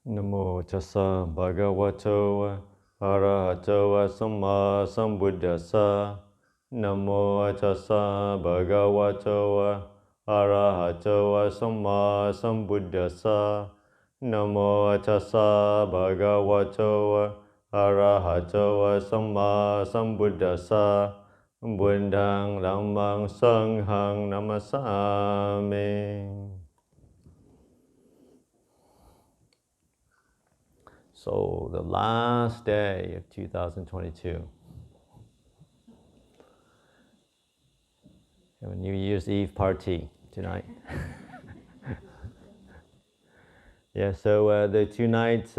Namo tassa bhagavato arahato samma sambuddhassa. Namo tassa bhagavato arahato samma sambuddhassa. Namo tassa bhagavato arahato samma sambuddhassa. Buddhang dhammang sanghang namasami. So the last day of 2022. Have a New Year's Eve party tonight. Yeah, so the two-night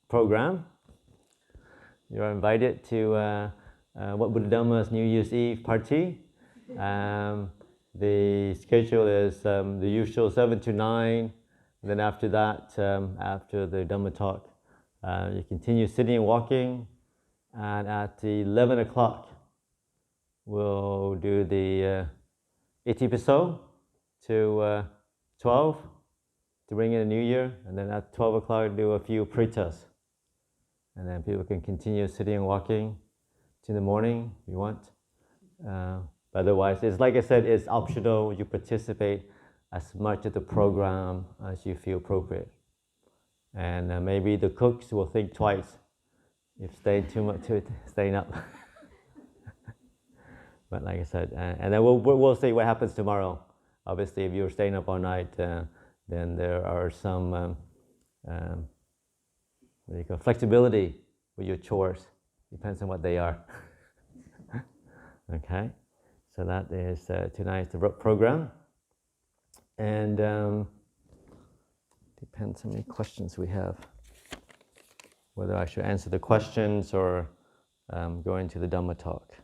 program, you're invited to What Buddha Dhamma's New Year's Eve party. The schedule is the usual 7 to 9. Then after that, after the Dhamma talk, you continue sitting and walking, and at 11 o'clock, we'll do the Itipiso to 12 to bring in the new year, and then at 12 o'clock, do a few pritas. And then people can continue sitting and walking to the morning if you want. Otherwise, it's like I said, it's optional. You participate as much of the program as you feel appropriate. And maybe the cooks will think twice if staying too much to it, staying up. But like I said, and then we'll see what happens tomorrow. Obviously, if you're staying up all night, then there are some flexibility with your chores. Depends on what they are. Okay, so that is tonight's program. And depends how many questions we have. Whether I should answer the questions or go into the Dhamma talk.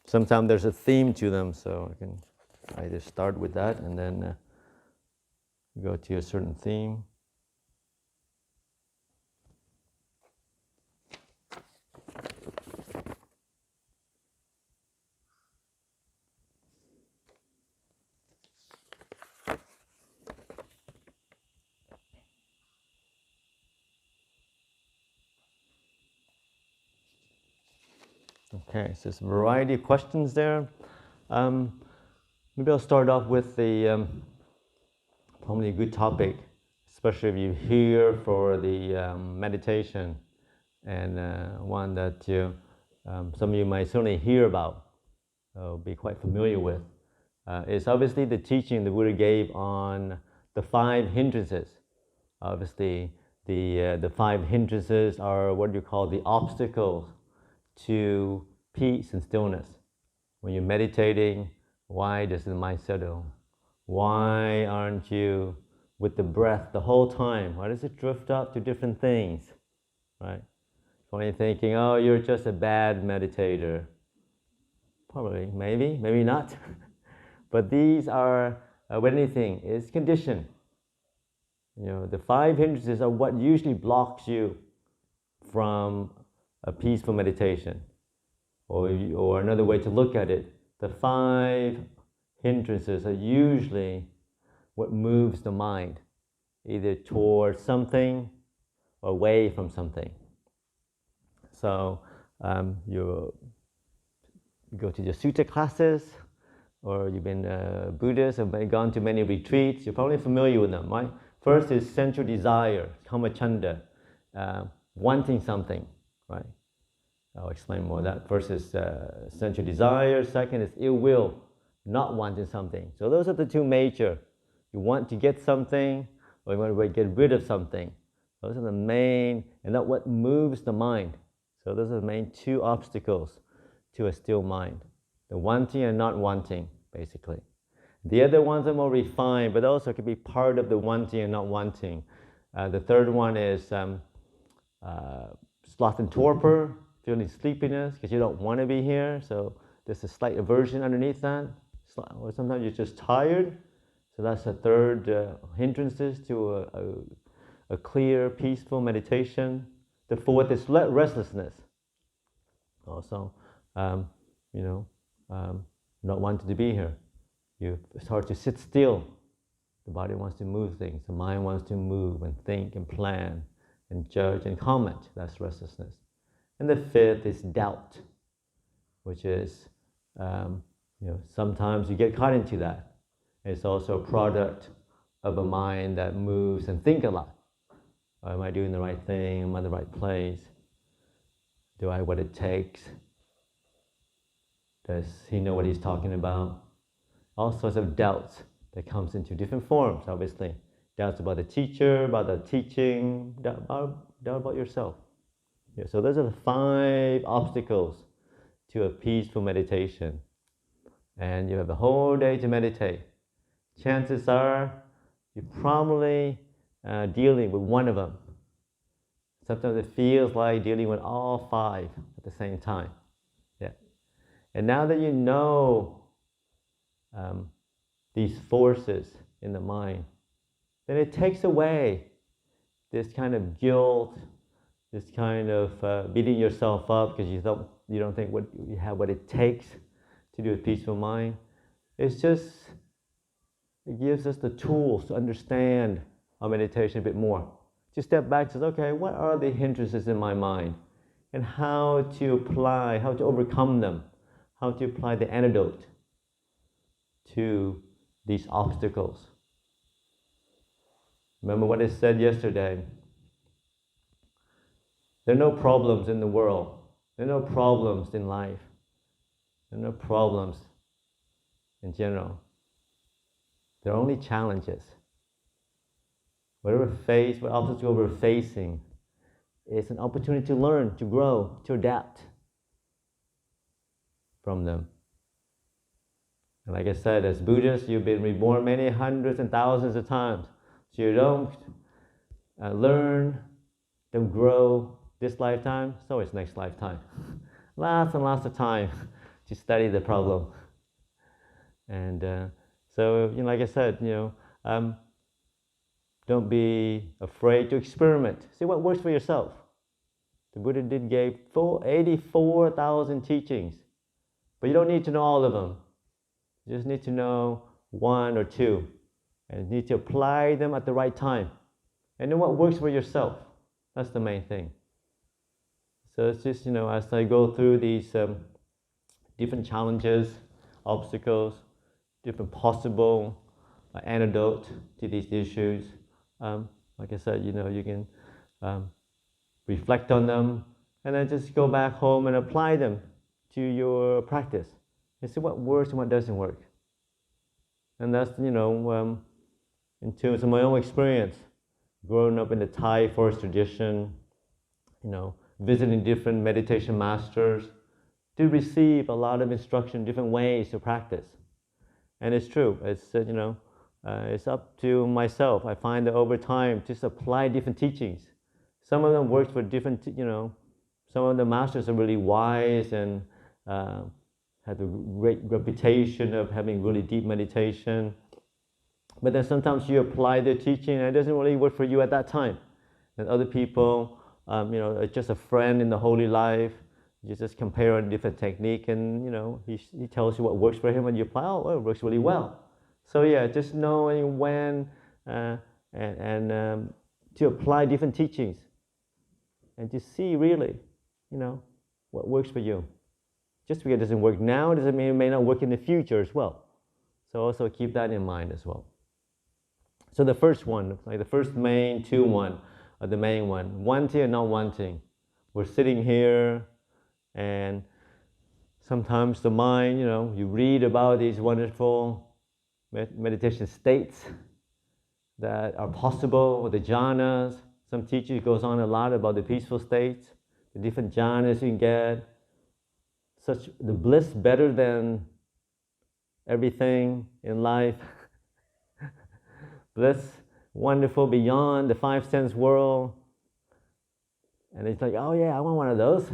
Sometimes there's a theme to them, so I can either start with that and then go to a certain theme. Okay, so there's a variety of questions there. Maybe I'll start off with the probably a good topic, especially if you're here for the meditation, and one that some of you might certainly hear about, be quite familiar with. It's obviously the teaching the Buddha gave on the 5 hindrances. Obviously, the 5 hindrances are what you call the obstacles to peace and stillness. When you're meditating, why doesn't the mind settle? Why aren't you with the breath the whole time? Why does it drift up to different things, right? When you're thinking, oh, you're just a bad meditator. Probably, maybe not. But these are, with anything, it's conditioned. You know, the 5 hindrances are what usually blocks you from a peaceful meditation. Or another way to look at it, the 5 hindrances are usually what moves the mind, either towards something or away from something. So you go to your sutta classes, or you've been Buddhist or gone to many retreats, you're probably familiar with them, right? First is sensual desire, kamachanda, wanting something, right? I'll explain more of that. First is sensual desire. Second is ill will, not wanting something. So those are the two major. You want to get something, or you want to get rid of something. Those are the main, and that's what moves the mind. So those are the main two obstacles to a still mind. The wanting and not wanting, basically. The other ones are more refined, but also could be part of the wanting and not wanting. The third one is sloth and torpor, feeling sleepiness because you don't want to be here. So there's a slight aversion underneath that. Or sometimes you're just tired. So that's the third hindrances to a clear, peaceful meditation. The fourth is restlessness. Also, not wanting to be here. It's hard to sit still. The body wants to move things. The mind wants to move and think and plan and judge and comment. That's restlessness. And the fifth is doubt, which is, sometimes you get caught into that. It's also a product of a mind that moves and think a lot. Am I doing the right thing? Am I in the right place? Do I have what it takes? Does he know what he's talking about? All sorts of doubts that comes into different forms, obviously. Doubts about the teacher, about the teaching, doubt about yourself. Yeah, so those are the 5 obstacles to a peaceful meditation. And you have the whole day to meditate. Chances are you're probably dealing with one of them. Sometimes it feels like dealing with all 5 at the same time. Yeah. And now that you know these forces in the mind, then it takes away this kind of guilt, this kind of beating yourself up because you don't think you have what it takes to do a peaceful mind. It gives us the tools to understand our meditation a bit more. Just step back and say, okay, what are the hindrances in my mind? And how to overcome them, how to apply the antidote to these obstacles. Remember what I said yesterday. There are no problems in the world. There are no problems in life. There are no problems in general. There are only challenges. What obstacle we're facing is an opportunity to learn, to grow, to adapt from them. And like I said, as Buddhists, you've been reborn many hundreds and thousands of times. So you don't learn, don't grow this lifetime, so it's next lifetime. Lots and lots of time to study the problem. And so, like I said, don't be afraid to experiment. See what works for yourself. The Buddha gave 84,000 teachings, but you don't need to know all of them. You just need to know 1 or 2, and you need to apply them at the right time. And know what works for yourself. That's the main thing. So it's just, as I go through these different challenges, obstacles, different possible antidote to these issues, like I said, you can reflect on them and then just go back home and apply them to your practice and see what works and what doesn't work. And that's, in terms of my own experience, growing up in the Thai forest tradition, visiting different meditation masters, to receive a lot of instruction, different ways to practice. And it's true, it's up to myself. I find that over time, just apply different teachings. Some of them work for different, some of the masters are really wise and have a great reputation of having really deep meditation. But then sometimes you apply their teaching and it doesn't really work for you at that time. And other people, it's just a friend in the holy life. You just compare a different technique and, he tells you what works for him and you apply, it works really well. So yeah, just knowing when and to apply different teachings and to see really, what works for you. Just because it doesn't work now doesn't mean it may not work in the future as well. So also keep that in mind as well. So the first one, like the first main the main one, wanting and not wanting. We're sitting here and Sometimes the mind, you read about these wonderful meditation states that are possible with the jhanas. Some teachers goes on a lot about the peaceful states, the different jhanas you can get. Such the bliss better than everything in life. Bliss wonderful beyond the five sense world. And it's like, oh yeah, I want one of those.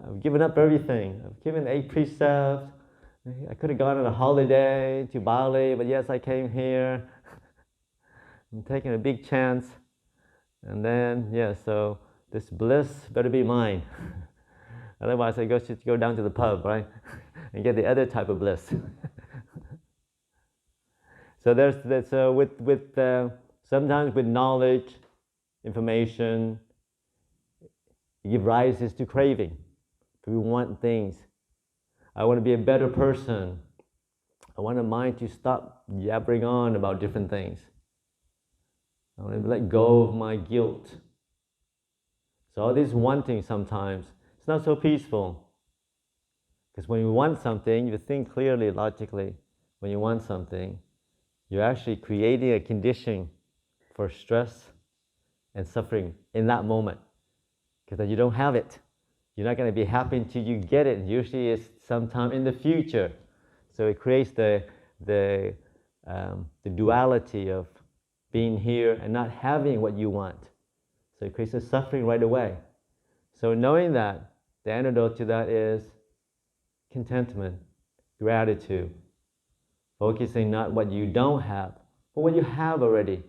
I've given up everything. I've given 8 precepts. I could have gone on a holiday to Bali, but yes, I came here. I'm taking a big chance. And then, so this bliss better be mine. Otherwise, I should go down to the pub, right? And get the other type of bliss. So sometimes with knowledge, information, it gives rises to craving. We want things. I want to be a better person. I want the mind to stop yabbering on about different things. I want to let go of my guilt. So all this wanting sometimes, it's not so peaceful. Because when you want something, you think clearly, logically. When you want something, you're actually creating a condition for stress and suffering in that moment. Because you don't have it. You're not going to be happy until you get it. Usually it's sometime in the future. So it creates the duality of being here and not having what you want. So it creates a suffering right away. So knowing that, the antidote to that is contentment, gratitude. Focusing not what you don't have, but what you have already.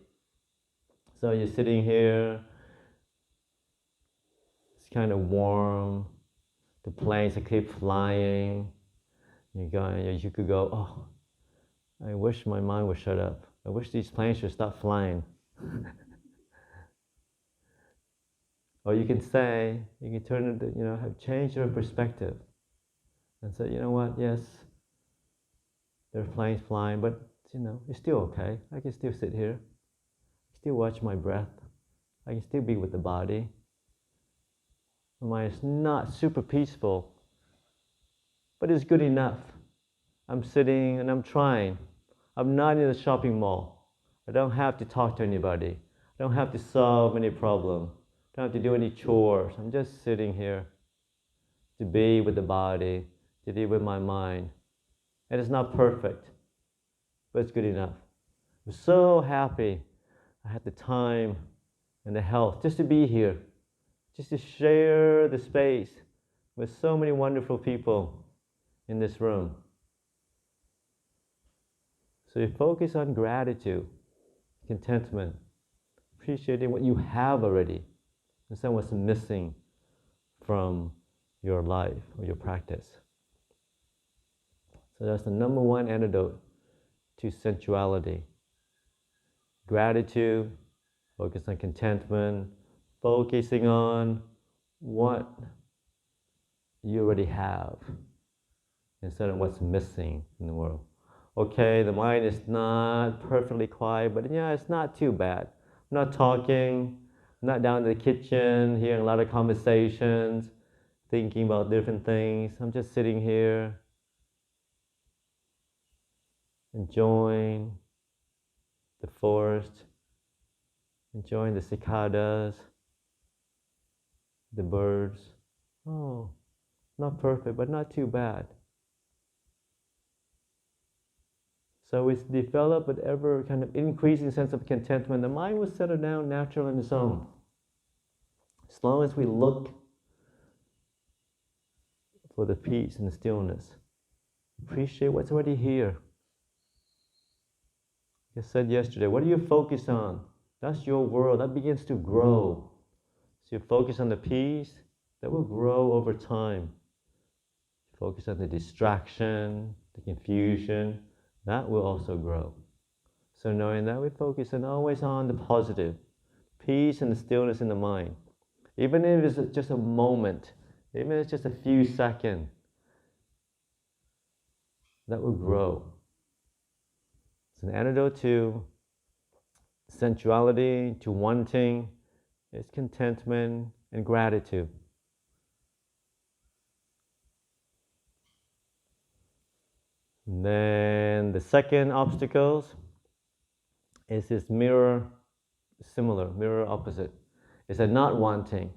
So you're sitting here, kind of warm, the planes keep flying, you could go, oh, I wish my mind would shut up. I wish these planes should stop flying. Or you can say, you can turn it, have changed your perspective and say, you know what, yes, there are planes flying, but it's still okay. I can still sit here, still watch my breath. I can still be with the body. My mind is not super peaceful, but it's good enough. I'm sitting and I'm trying. I'm not in the shopping mall. I don't have to talk to anybody. I don't have to solve any problem. I don't have to do any chores. I'm just sitting here to be with the body, to be with my mind. And it's not perfect, but it's good enough. I'm so happy I had the time and the health just to be here. Just to share the space with so many wonderful people in this room. So you focus on gratitude, contentment, appreciating what you have already, instead of what's missing from your life or your practice. So that's the number one antidote to sensuality. Gratitude, focus on contentment, focusing on what you already have instead of what's missing in the world. Okay, the mind is not perfectly quiet, but it's not too bad. I'm not talking, I'm not down in the kitchen, hearing a lot of conversations, thinking about different things. I'm just sitting here, enjoying the forest, enjoying the cicadas, the birds. Oh, not perfect, but not too bad. So it's developed an ever kind of increasing sense of contentment. The mind will settle down naturally on its own. As long as we look for the peace and the stillness, appreciate what's already here. I said yesterday, what do you focus on? That's your world. That begins to grow. So you focus on the peace, that will grow over time. Focus on the distraction, the confusion, that will also grow. So knowing that, we focus always on the positive, peace and the stillness in the mind. Even if it's just a moment, even if it's just a few seconds, that will grow. It's an antidote to sensuality, to wanting. It's contentment and gratitude. And then the second obstacles is this mirror opposite. It's a not wanting.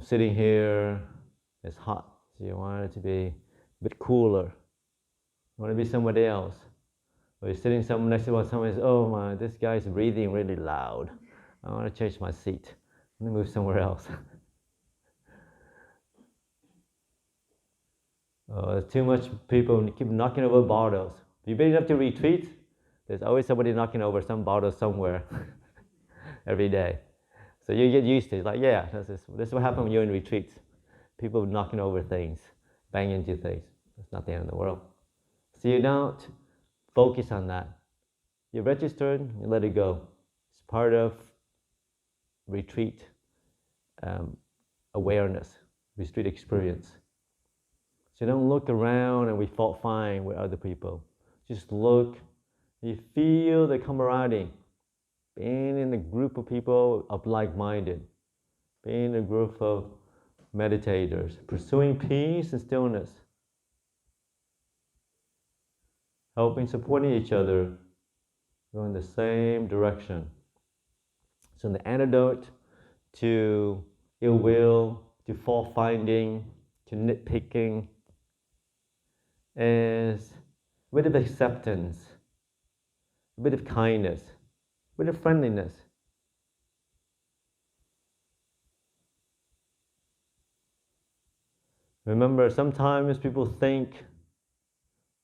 Sitting here, it's hot, so you want it to be a bit cooler. You want to be somebody else. Or you're sitting somewhere next to someone says, oh my, this guy's breathing really loud. I want to change my seat. Let me move somewhere else. Too much people keep knocking over bottles. If you've been enough to retreat, there's always somebody knocking over some bottle somewhere every day. So you get used to it. It's like, yeah, this is what happens when you're in retreats. People knocking over things, banging into things. It's not the end of the world. So you don't focus on that. You're registered, you let it go. It's part of retreat awareness, retreat experience. So you don't look around and we fault find with other people. Just look, you feel the camaraderie. Being in a group of people of like-minded, being in a group of meditators, pursuing peace and stillness, helping, supporting each other, going the same direction. So the antidote to ill will, to fault finding, to nitpicking is a bit of acceptance, a bit of kindness, a bit of friendliness. Remember, sometimes people think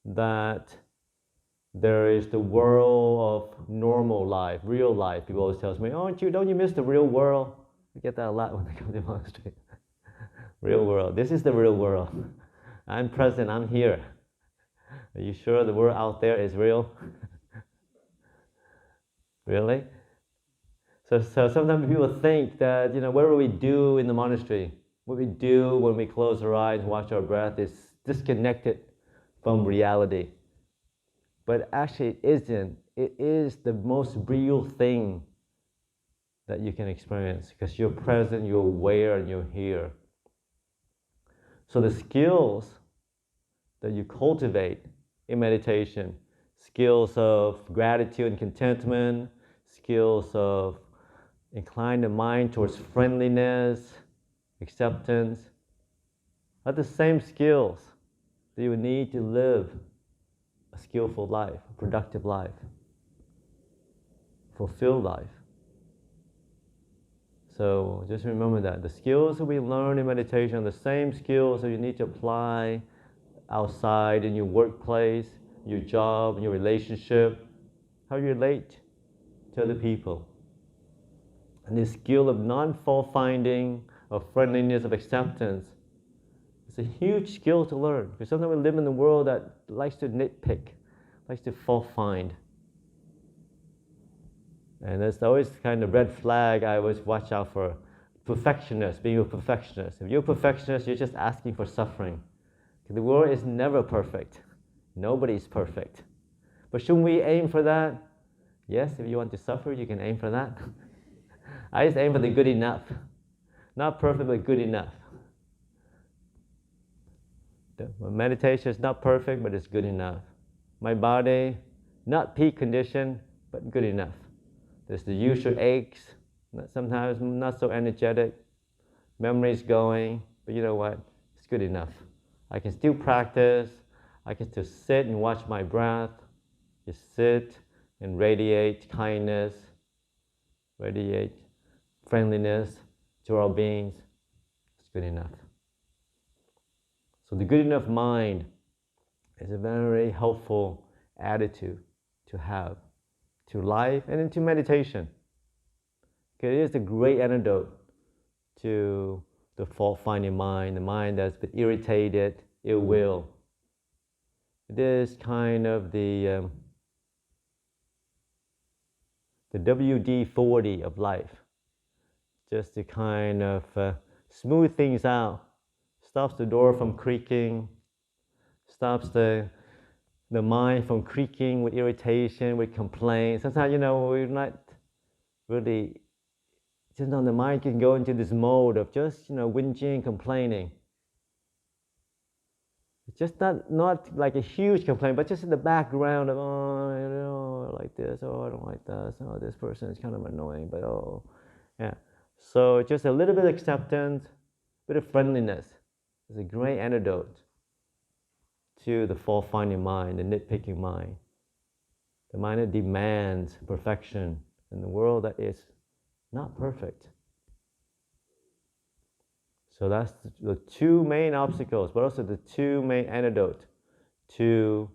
that there is the world of normal life, real life. People always tell me, don't you miss the real world? I get that a lot when I come to the monastery. Real world. This is the real world. I'm present, I'm here. Are you sure the world out there is real? Really? So sometimes people think that, what do we do in the monastery? What we do when we close our eyes and watch our breath is disconnected from reality. But actually it isn't. It is the most real thing that you can experience because you're present, you're aware, and you're here. So the skills that you cultivate in meditation, skills of gratitude and contentment, skills of incline the mind towards friendliness, acceptance, are the same skills that you need to live a skillful life, a productive life, fulfilled life. So just remember that the skills that we learn in meditation are the same skills that you need to apply outside in your workplace, your job, your relationship, how you relate to other people. And this skill of non-fault finding, of friendliness, of acceptance, it's a huge skill to learn. Because sometimes we live in a world that likes to nitpick, likes to fault find. And that's always kind of red flag I always watch out for. Perfectionist, being a perfectionist. If you're a perfectionist, you're just asking for suffering. The world is never perfect. Nobody's perfect. But shouldn't we aim for that? Yes, if you want to suffer, you can aim for that. I just aim for the good enough. Not perfect, but good enough. The meditation is not perfect, but it's good enough. My body, not peak condition, but good enough. There's the usual aches, sometimes not so energetic, memory's going, but you know what? It's good enough. I can still practice. I can still sit and watch my breath. Just sit and radiate kindness, radiate friendliness to our beings. It's good enough. So the good enough mind is a very helpful attitude to have to life and into meditation. It is a great antidote to the fault-finding mind, the mind that's been irritated, ill will. It is kind of the WD-40 of life, just to kind of smooth things out, stops the door from creaking, stops the mind from creaking with irritation, with complaints. Sometimes, we're not really, just the mind can go into this mode of just, whinging, complaining. just not like a huge complaint, but just in the background of, oh, you know, I like this, oh, I don't like this, oh, this person is kind of annoying, but oh, yeah. So just a little bit of acceptance, a bit of friendliness is a great antidote to the fault-finding mind, the nitpicking mind, the mind that demands perfection in the world that is not perfect. So that's the two main obstacles, but also the two main antidote to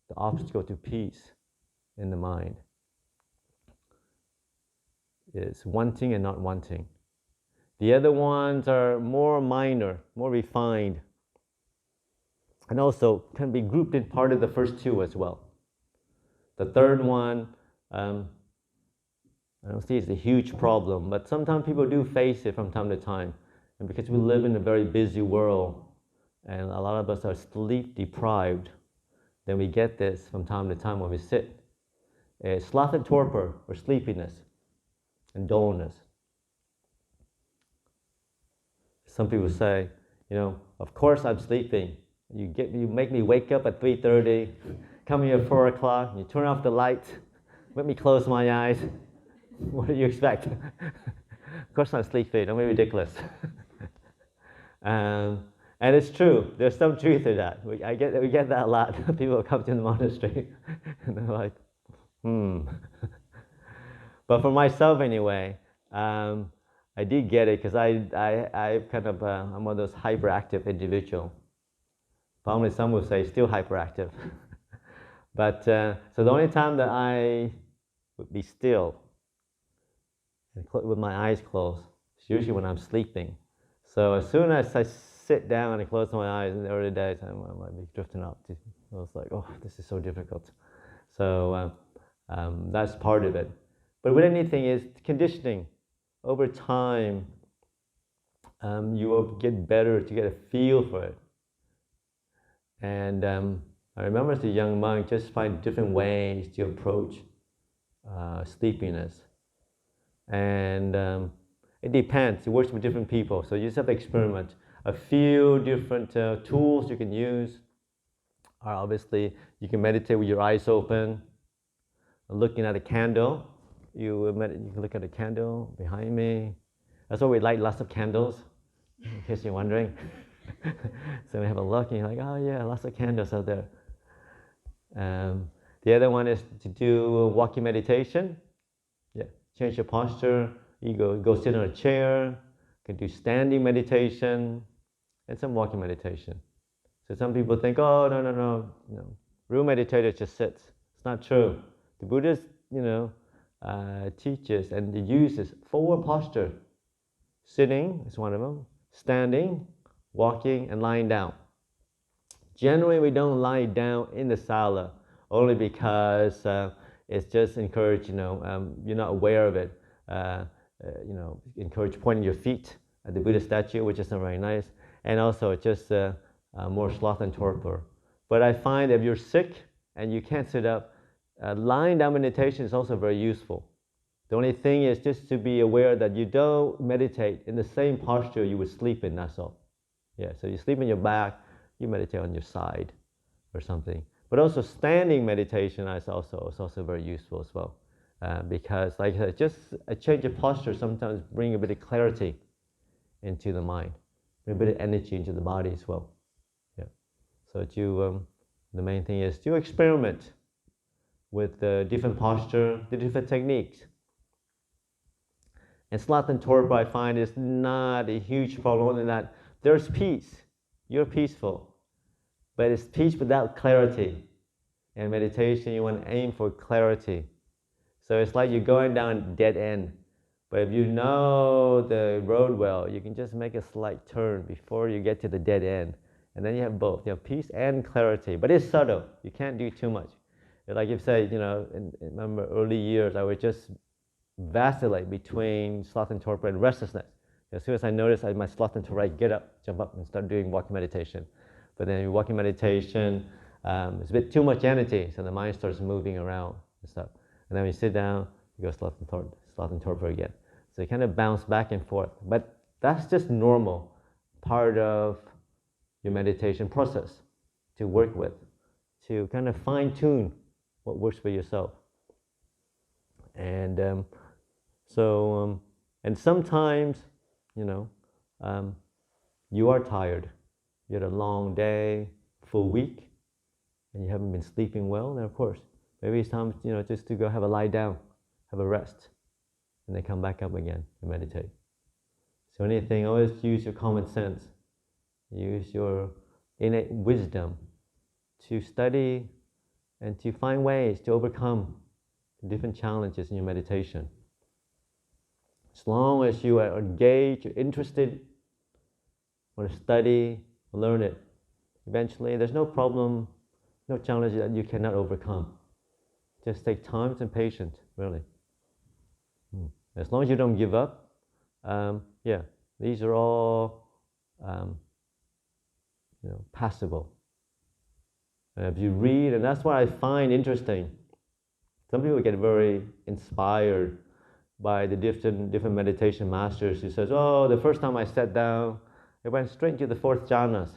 the obstacle to peace in the mind is wanting and not wanting. The other ones are more minor, more refined, and also can be grouped in part of the first two as well. The third one, I don't see it's a huge problem, but sometimes people do face it from time to time. And because we live in a very busy world, and a lot of us are sleep deprived, then we get this from time to time when we sit. Sloth and torpor, or sleepiness, and dullness. Some people say, you know, of course I'm sleeping. You make me wake up at 3:30, come here at 4 o'clock, you turn off the light, let me close my eyes. What do you expect? Of course I'm sleeping, don't be ridiculous. And it's true, there's some truth to that. We get that a lot. People come to the monastery and they're like, But for myself anyway, I did get it because I kind of, I'm one of those hyperactive individual. Probably some would say still hyperactive. But, so the only time that I would be still and with my eyes closed is usually when I'm sleeping. So as soon as I sit down and close my eyes in the early days, I might be drifting up. I was like, oh, this is so difficult. So that's part of it. But with anything is conditioning. Over time, you will get better to get a feel for it. And I remember as a young monk, just find different ways to approach sleepiness. And it depends, it works with different people, so you just have to experiment. A few different tools you can use are obviously, you can meditate with your eyes open, looking at a candle. You can look at a candle behind me. That's why we light lots of candles, in case you're wondering. So we have a look and you're like, oh yeah, lots of candles out there. The other one is to do walking meditation. Yeah, change your posture. You go sit on a chair. You can do standing meditation and some walking meditation. So some people think, oh no, real meditator just sits. It's not true. The Buddhist, teaches and uses forward posture. Sitting is one of them. Standing, walking, and lying down. Generally, we don't lie down in the sala only because it's just encouraged. You're not aware of it. Encourage pointing your feet at the Buddha statue, which is not very nice, and also it's just more sloth and torpor. But I find if you're sick and you can't sit up, lying down meditation is also very useful. The only thing is just to be aware that you don't meditate in the same posture you would sleep in, that's all. Yeah, so you sleep on your back, you meditate on your side or something. But also standing meditation is also very useful as well. Because like I said, just a change of posture sometimes bring a bit of clarity into the mind, bring a bit of energy into the body as well. Yeah. So the main thing is to experiment with the different posture, the different techniques. And sloth and torpor, I find, is not a huge problem in that there's peace. You're peaceful, but it's peace without clarity. In meditation, you want to aim for clarity. So it's like you're going down a dead end. But if you know the road well, you can just make a slight turn before you get to the dead end. And then you have both. You have peace and clarity. But it's subtle. You can't do too much. Like you say, remember early years, I would just vacillate between sloth and torpor and restlessness. As soon as I notice my sloth and torpor, I get up, jump up, and start doing walking meditation. But then walking meditation, it's a bit too much energy, so the mind starts moving around and stuff. And then when you sit down, you go sloth and torpor again. So you kind of bounce back and forth. But that's just normal, part of your meditation process to work with, to kind of fine-tune what works for yourself. And and sometimes, you are tired. You had a long day, full week, and you haven't been sleeping well. Then of course, maybe it's time, just to go have a lie down, have a rest, and then come back up again and meditate. So anything, always use your common sense, use your innate wisdom to study and to find ways to overcome different challenges in your meditation. As long as you are engaged, you're interested, want to study, learn it, eventually there's no problem, no challenge that you cannot overcome. Just take time and patience, really. As long as you don't give up, these are all passable. And if you read, and that's what I find interesting, some people get very inspired by the different meditation masters who says, oh, the first time I sat down, it went straight to the fourth jhanas.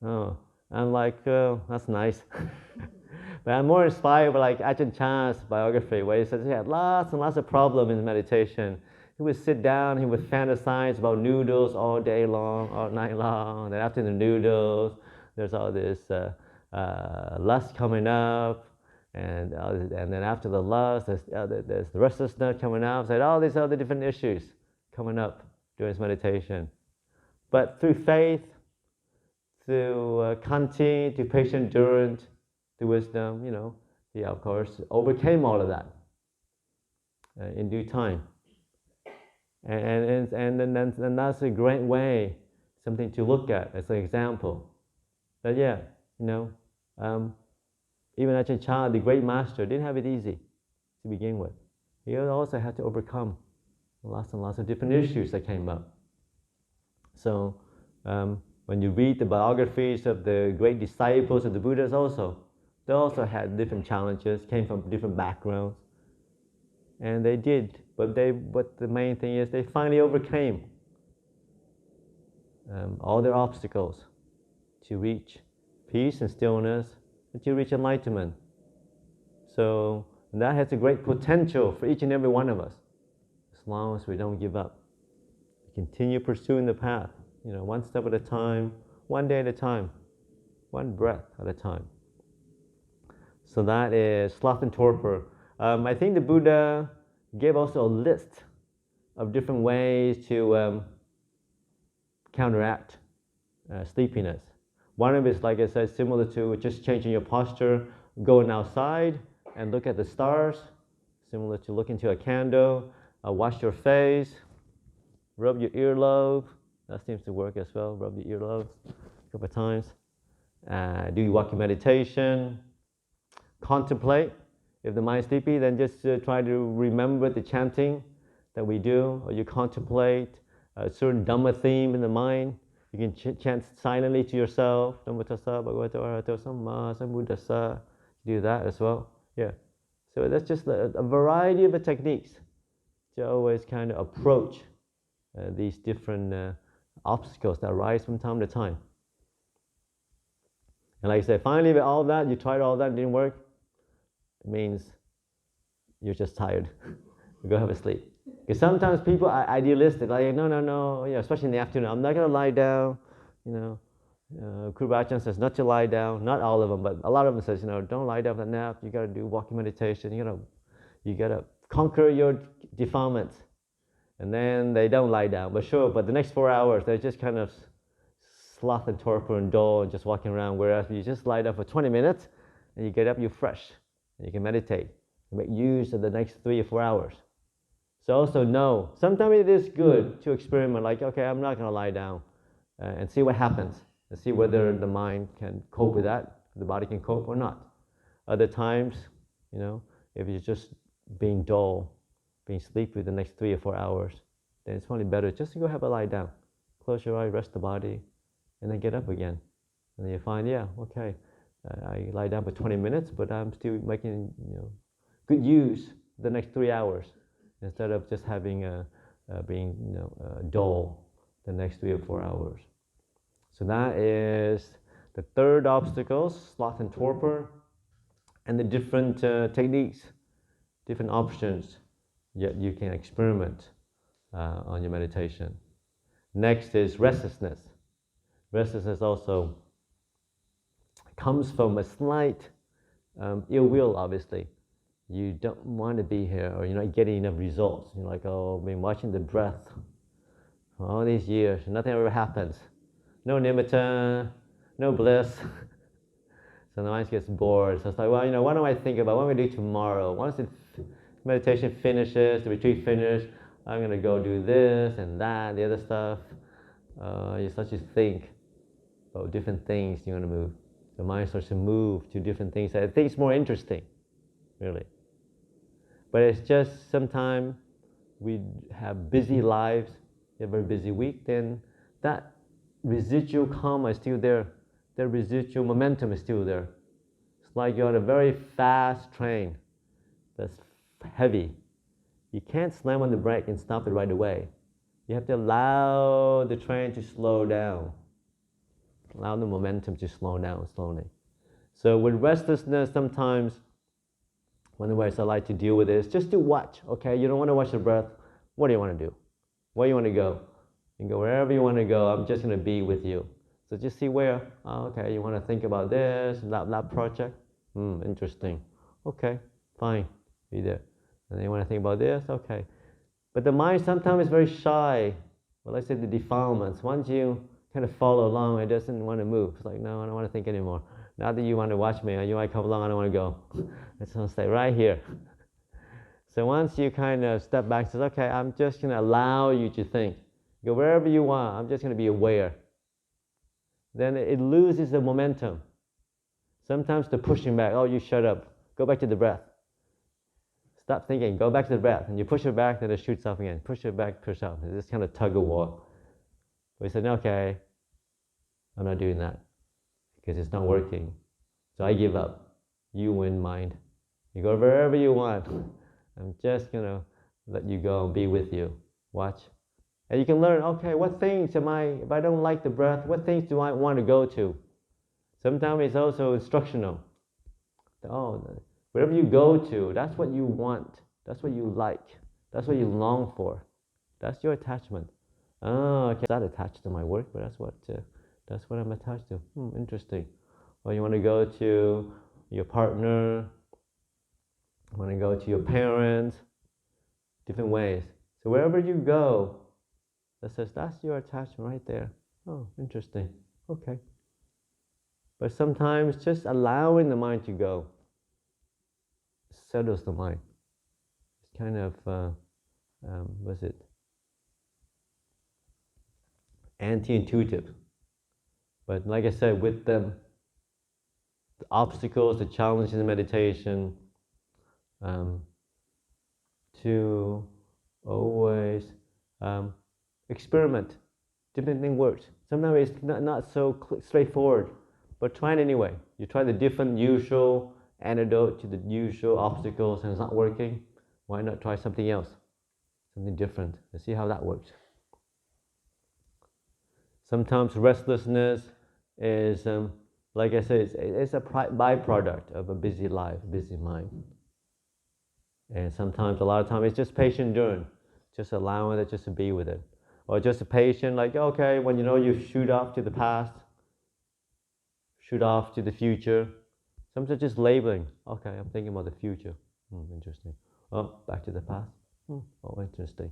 Oh, I'm like, oh, that's nice. But I'm more inspired by like Ajahn Chah's biography, where he says he had lots and lots of problems in meditation. He would sit down, he would fantasize about noodles all day long, all night long. Then after the noodles, there's all this lust coming up, and then after the lust, there's the restlessness coming up. So all these other different issues coming up during his meditation. But through faith, through kanti, through patient endurance, through wisdom, he of course overcame all of that in due time. And that's a great way, something to look at as an example. That even Ajahn Chah, the great master, didn't have it easy to begin with. He also had to overcome lots and lots of different issues that came up. So when you read the biographies of the great disciples of the Buddhas they also had different challenges, came from different backgrounds. And they did, but the main thing is they finally overcame all their obstacles to reach peace and stillness, and to reach enlightenment. So that has a great potential for each and every one of us, as long as we don't give up. Continue pursuing the path, one step at a time, one day at a time, one breath at a time. So that is sloth and torpor. I think the Buddha gave also a list of different ways to counteract sleepiness. One of it is, like I said, similar to just changing your posture, going outside and look at the stars, similar to look into a candle, wash your face, rub your earlobe. That seems to work as well, rub your earlobe a couple of times. Do your walking meditation, contemplate. If the mind is sleepy, then just try to remember the chanting that we do, or you contemplate a certain Dhamma theme in the mind. You can chant silently to yourself, Namo tassa bhagavato arahato samma sambuddhassa. Do that as well. Yeah. So that's just a variety of techniques to always kind of approach these different obstacles that arise from time to time. And like I said, finally with all that, you tried all that, it didn't work, it means you're just tired. You go have a sleep. Because sometimes people are idealistic, like no, especially in the afternoon, I'm not going to lie down. Kruba Ajahn says not to lie down. Not all of them, but a lot of them says, don't lie down for a nap. You got to do walking meditation. You got to conquer your defilements. And then they don't lie down. But the next 4 hours, they're just kind of sloth and torpor and dull and just walking around. Whereas you just lie down for 20 minutes and you get up, you're fresh. And you can meditate and make use of the next 3 or 4 hours. So also know, sometimes it is good to experiment, like, okay, I'm not going to lie down and see what happens, and see whether the mind can cope with that, the body can cope or not. Other times, if you're just being dull, being sleepy the next 3 or 4 hours, then it's probably better just to go have a lie down. Close your eye, rest the body, and then get up again. And then you find, okay, I lie down for 20 minutes, but I'm still making good use the next 3 hours, instead of just having being dull the next 3 or 4 hours. So that is the third obstacle, sloth and torpor, and the different techniques, different options yet you can experiment on your meditation. Next is restlessness. Restlessness also comes from a slight ill will, obviously. You don't want to be here, or you're not getting enough results. You're like, oh, I've been watching the breath for all these years, nothing ever happens. No nimitta, no bliss. So the mind gets bored. So it's like, well, what do I think about? What am I going to do tomorrow? Once the meditation finishes, the retreat finishes, I'm going to go do this and that, the other stuff. You start to think about different things you want to move. The mind starts to move to different things that I think is more interesting, really. But it's just sometimes we have busy lives, you have a very busy week, then that residual karma is still there. The residual momentum is still there. It's like you're on a very fast train that's heavy. You can't slam on the brake and stop it right away. You have to allow the train to slow down. Allow the momentum to slow down slowly. So with restlessness, sometimes one of the ways I like to deal with it is just to watch. Okay, you don't want to watch the breath. What do you want to do? Where do you want to go? You can go wherever you want to go. I'm just going to be with you. So just see where. Oh, okay, you want to think about this, that project. Interesting. Okay, fine. Be there. And then you want to think about this. Okay. But the mind sometimes is very shy. Well, let's say the defilements. Once you kind of follow along, it doesn't want to move. It's like, no, I don't want to think anymore. Now that you want to watch me, you might come along, I don't want to go. I just want to stay right here. So once you kind of step back and say, okay, I'm just going to allow you to think. Go wherever you want. I'm just going to be aware. Then it loses the momentum. Sometimes the pushing back, oh, you shut up. Go back to the breath. Stop thinking, go back to the breath. And you push it back, then it shoots up again. Push it back, push up. It's this kind of tug of war. We said, okay, I'm not doing that because it's not working. So I give up. You win, mind. You go wherever you want. I'm just going to let you go and be with you. Watch. And you can learn, okay, what things if I don't like the breath, what things do I want to go to? Sometimes it's also instructional. Oh, wherever you go to, that's what you want. That's what you like. That's what you long for. That's your attachment. Oh, okay. I'm not attached to my work, but that's what I'm attached to. Interesting. Or you want to go to your partner, you want to go to your parents, different ways. So wherever you go, that's your attachment right there. Oh, interesting. Okay. But sometimes just allowing the mind to go settles the mind. It's kind of, anti-intuitive. But like I said, with the obstacles, the challenges in meditation, to always experiment. Different thing works. Sometimes it's not so straightforward, but try it anyway. You try the different usual antidote to the usual obstacles and it's not working. Why not try something else? Something different. Let's see how that works. Sometimes restlessness is, like I said, it's a byproduct of a busy life, busy mind. And sometimes, a lot of times, it's just patient endurance, just allowing it just to be with it. Or just a patient, like, okay, when you shoot off to the past, shoot off to the future. Sometimes just labeling, okay, I'm thinking about the future. Interesting. Oh, back to the past. Oh, interesting.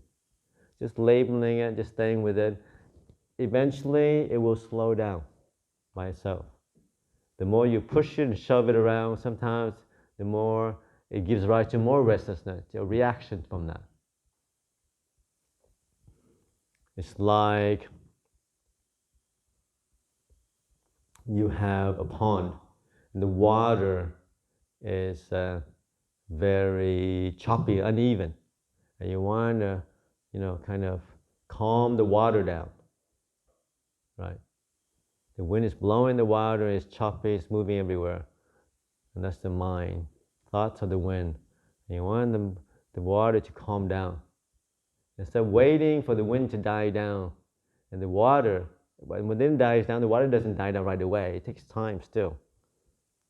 Just labeling it, just staying with it. Eventually, it will slow down by itself. The more you push it and shove it around, sometimes the more it gives rise to more restlessness, a reaction from that. It's like you have a pond, and the water is very choppy, uneven, and you want to, kind of calm the water down, right? The wind is blowing the water, it's choppy, it's moving everywhere, and that's the mind. Thoughts are the wind. And you want the water to calm down. Instead of waiting for the wind to die down and the water when it dies down, the water doesn't die down right away. It takes time still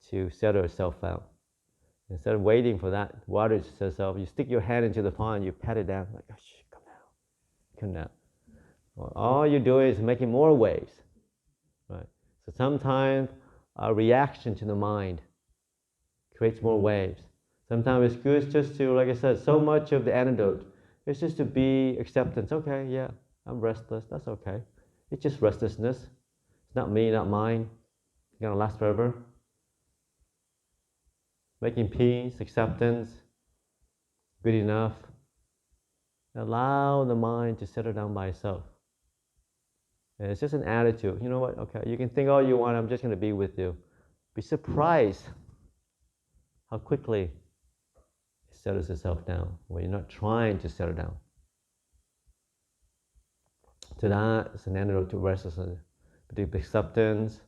to settle itself out. Instead of waiting for that water to settle itself, you stick your hand into the pond, you pat it down, like, oh, come down, come down. Well, all you're doing is making more waves, right? So sometimes a reaction to the mind creates more waves. Sometimes it's good just to, like I said, so much of the antidote is just to be acceptance. Okay, yeah, I'm restless, that's okay. It's just restlessness. It's not me, not mine. It's gonna last forever. Making peace, acceptance, good enough. Allow the mind to settle down by itself. And it's just an attitude. You know what? Okay, you can think all you want, I'm just gonna be with you. Be surprised how quickly it settles itself down when you're not trying to settle down. So that is an antidote to restlessness. A bit of acceptance,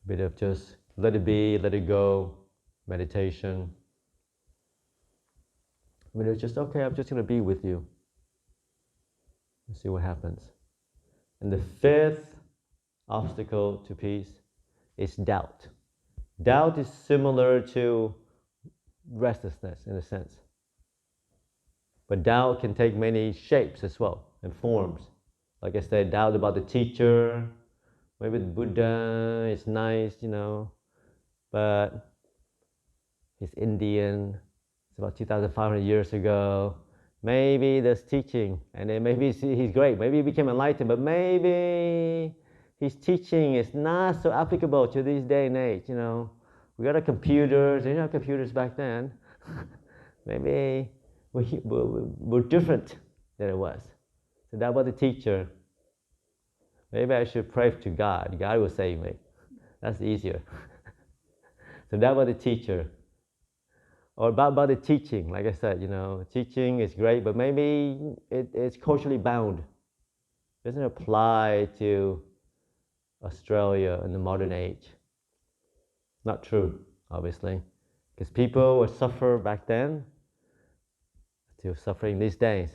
a bit of just let it be, let it go, meditation. A bit of just, okay, I'm just going to be with you. Let's see what happens. And the fifth obstacle to peace is doubt. Doubt is similar to restlessness in a sense. But doubt can take many shapes as well and forms. Like I said, doubt about the teacher, maybe the Buddha is nice, but he's Indian, it's about 2,500 years ago. Maybe there's teaching, and then maybe he's great, maybe he became enlightened, but maybe his teaching is not so applicable to this day and age, We got our computers, they didn't have computers back then. Maybe we're different than it was. So that was the teacher. Maybe I should pray to God. God will save me. That's easier. So that was the teacher. Or about the teaching, like I said, teaching is great, but maybe it's culturally bound. It doesn't apply to Australia in the modern age. Not true, obviously, because people would suffer back then, still suffering these days.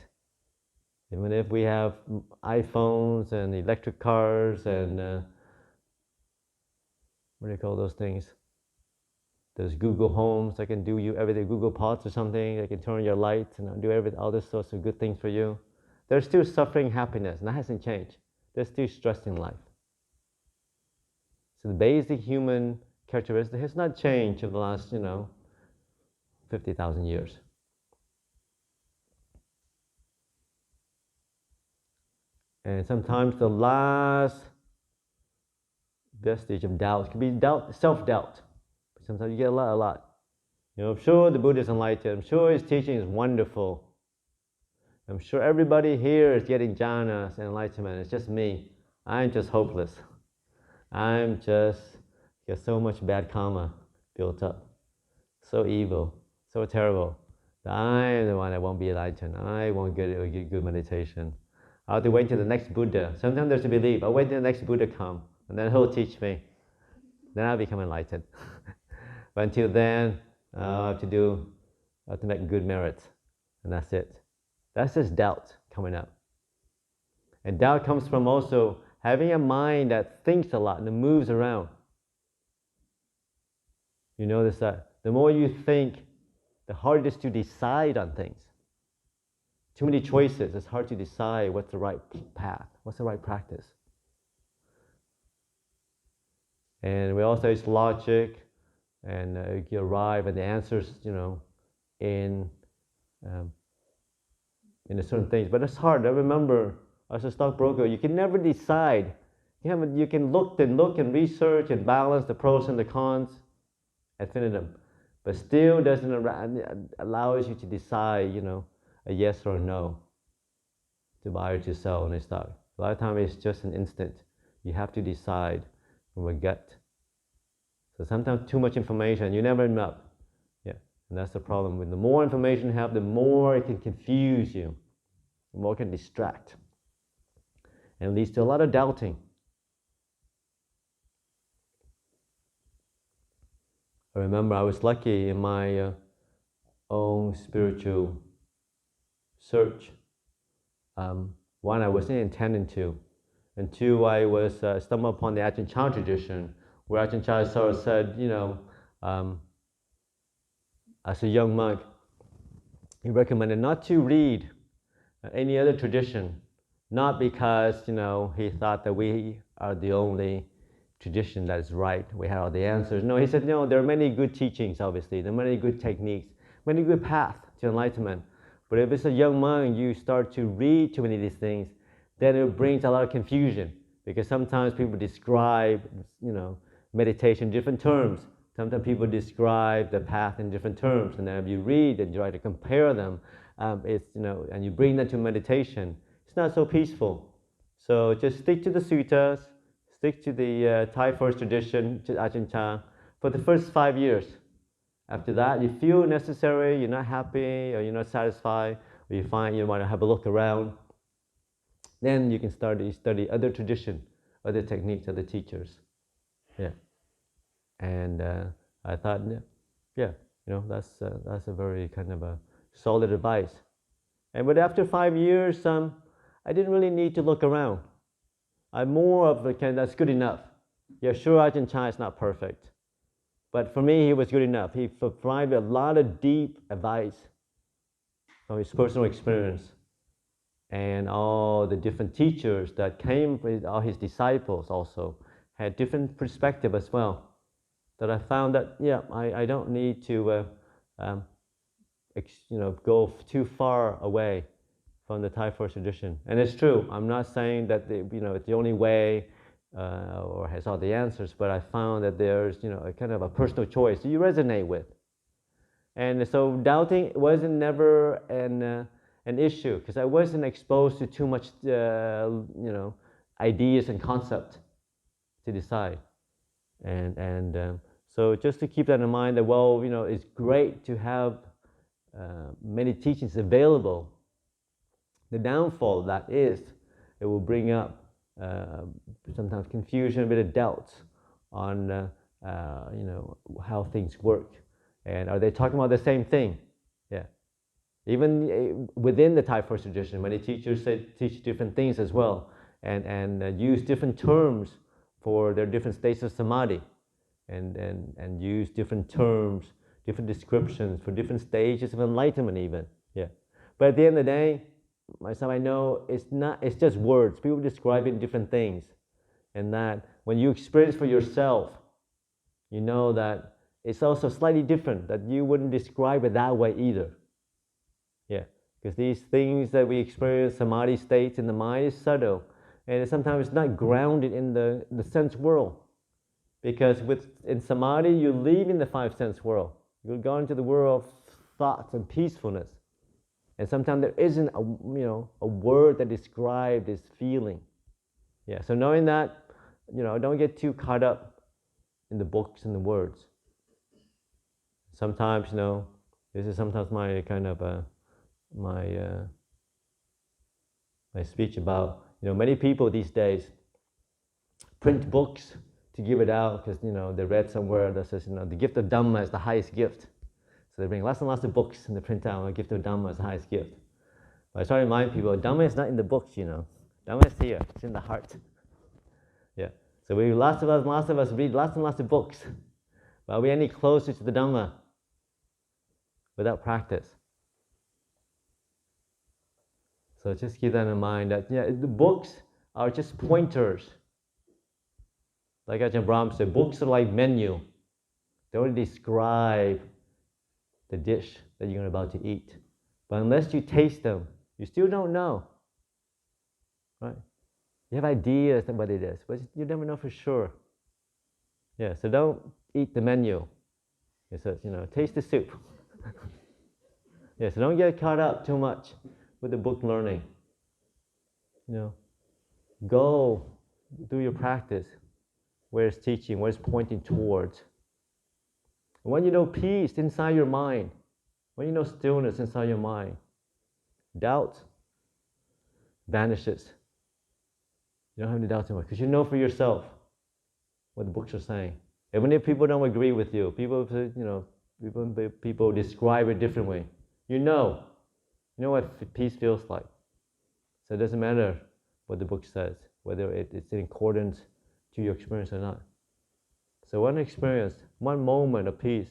Even if we have iPhones and electric cars and what do you call those things? There's Google Homes that can do you everything, Google Pods or something, they can turn on your lights and do all this sorts of good things for you. They're still suffering happiness, and that hasn't changed. They're still stressed in life. So the basic human characteristic has not changed over the last, 50,000 years. And sometimes the last vestige of doubt can be doubt, self-doubt. Sometimes you get a lot. I'm sure the Buddha is enlightened. I'm sure his teaching is wonderful. I'm sure everybody here is getting jhanas and enlightenment. It's just me. I'm just hopeless. I'm just got so much bad karma built up. So evil, so terrible. That I'm the one that won't be enlightened. I won't get good meditation. I'll have to wait till the next Buddha. Sometimes there's a belief. I'll wait till the next Buddha come, and then he'll teach me. Then I'll become enlightened. But until then, I have to make good merits, and that's it. That's just doubt coming up. And doubt comes from also having a mind that thinks a lot and moves around. You notice that the more you think, the harder it is to decide on things. Too many choices, it's hard to decide what's the right path, what's the right practice. And we also use logic, and you arrive at the answers, in the certain things. But it's hard. I remember, as a stockbroker, you can never decide. You can look and research and balance the pros and the cons ad infinitum, but still doesn't allows you to decide, a yes or a no to buy or to sell in a stock. A lot of times it's just an instant. You have to decide from a gut. So sometimes too much information, you never end up. Yeah, and that's the problem. When the more information you have, the more it can confuse you, the more it can distract, and it leads to a lot of doubting. I remember I was lucky in my own spiritual search. One I wasn't intending to. And two, I was stumbled upon the Ajahn Chah tradition, where Ajahn Chah sort of said, as a young monk, he recommended not to read any other tradition, not because he thought that we are the only tradition that is right, we have all the answers. No, he said, no, there are many good teachings, obviously, there are many good techniques, many good paths to enlightenment. But if it's a young monk, you start to read too many of these things, then it brings a lot of confusion, because sometimes people describe, meditation in different terms. Sometimes people describe the path in different terms, and then if you read and try to compare them, and you bring that to meditation, it's not so peaceful. So just stick to the suttas, stick to the Thai first tradition, Ajahn Chah, for the first 5 years. After that, you feel necessary, you're not happy, or you're not satisfied, or you find you want to have a look around, then you can start to study other tradition, other techniques, other teachers. Yeah. And I thought, that's a very kind of a solid advice. But after 5 years, I didn't really need to look around. I'm more of a kind that's good enough. Yeah, sure, Ajahn Chah is not perfect, but for me, he was good enough. He provided a lot of deep advice from his personal experience, and all the different teachers that came, all his disciples also had different perspective as well. That I found that I don't need to go too far away from the Thai first tradition. And it's true. I'm not saying that it's the only way or has all the answers, but I found that there's a kind of a personal choice that you resonate with. And so doubting wasn't never an issue, because I wasn't exposed to too much ideas and concept to decide. And so just to keep that in mind, that it's great to have many teachings available. The downfall of that is it will bring up sometimes confusion, a bit of doubts on how things work, and are they talking about the same thing? Yeah. Even within the Thai first tradition, many teachers teach different things as well, and use different terms for their different states of samadhi, and use different terms, different descriptions for different stages of enlightenment even. Yeah. But at the end of the day, myself, I know it's just words. People describe it in different things. And that when you experience for yourself, you know that it's also slightly different, that you wouldn't describe it that way either. Yeah. Because these things that we experience, samadhi states in the mind, is subtle. And sometimes it's not grounded in the sense world. Because in samadhi, you live in the five sense world. You go into the world of thoughts and peacefulness. And sometimes there isn't a word that describes this feeling. Yeah, so knowing that, don't get too caught up in the books and the words. Sometimes, this is sometimes my kind of my speech about, many people these days print books to give it out because, they read somewhere that says, the gift of Dhamma is the highest gift. So they bring lots and lots of books and they print out, the gift of Dhamma is the highest gift. But I try to remind people, Dhamma is not in the books, Dhamma is here, it's in the heart. Yeah. So lots of us read lots and lots of books, but are we any closer to the Dhamma without practice? So just keep that in mind, that the books are just pointers. Like Ajahn Brahm said, books are like menu. They only describe the dish that you're about to eat. But unless you taste them, you still don't know. Right? You have ideas of what it is, but you never know for sure. Yeah, so don't eat the menu. It says, taste the soup. Yeah, so don't get caught up too much with the book learning. Go do your practice where it's teaching, where it's pointing towards. And when you know peace inside your mind, when you know stillness inside your mind, doubt vanishes. You don't have any doubt anymore because you know for yourself what the books are saying. Even if people don't agree with you, people describe it differently. You know what peace feels like. So it doesn't matter what the book says. whether it's in accordance to your experience or not. So one experience, one moment of peace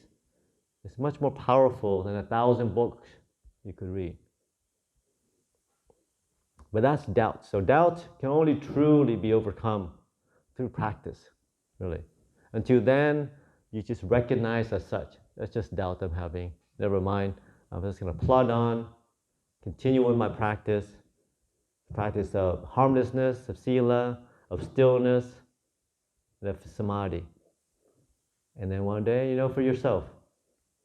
is much more powerful than 1,000 books you could read. But that's doubt. So doubt can only truly be overcome through practice, really. Until then, you just recognize as such. That's just doubt I'm having. Never mind. I'm just going to plod on, continue with my practice of harmlessness, of sila, of stillness, and of samadhi. And then one day, you know for yourself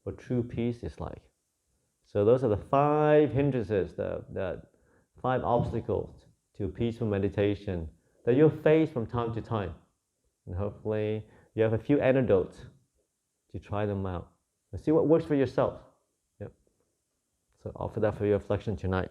what true peace is like. So those are the 5 hindrances, the 5 obstacles to peaceful meditation that you'll face from time to time. And hopefully you have a few antidotes to try them out and see what works for yourself. Yep. So offer that for your reflection tonight.